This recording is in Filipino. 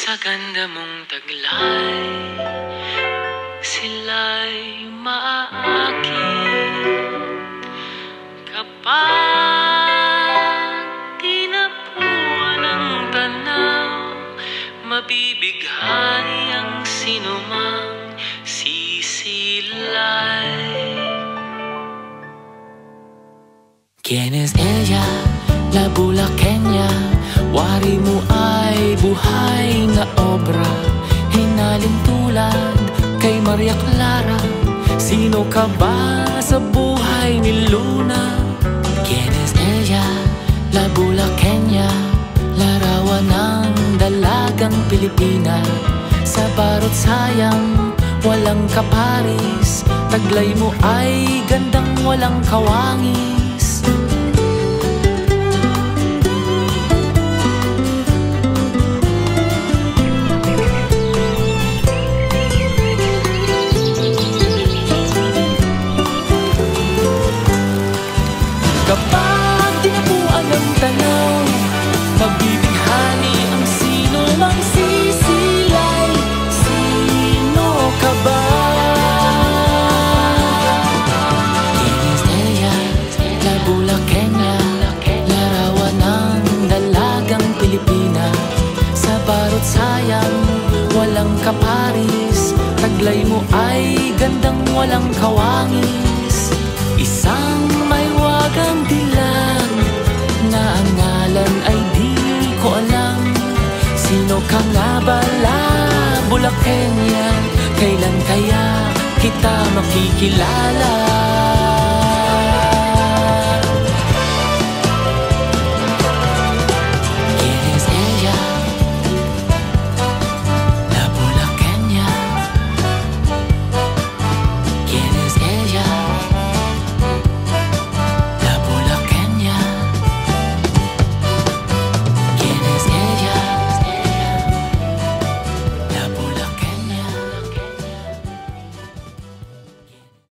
Sa ganda mong taglay, sila'y maaakit kapag tinapuan ng tanaw. Mabibighani ang sinumang sisilay. ¿Quién es ella? La bulaqueña. Wari mo ay buhay na obra, hinalin tulad kay Maria Clara. Sino ka ba sa buhay ni Luna? ¿Quién es ella? La bulaqueña. Larawan ng dalagang Pilipina. Sa barot sayang walang kaparis, taglay mo ay gandang walang kawangis. Kapag tinapuan ng tanaw, mabibighani ang sino mang sisilay. Sino ka ba? ¿Quién es ella? La bulaqueña. Larawan ng dalagang Pilipina. Sa barot sayang walang kaparis, taglay mo ay gandang walang kawangis. Isang may wagang dilag na ang ngalan ay di ko alam. Sino ka nga ba, la bulaqueña? Kailan kaya kita makikilala?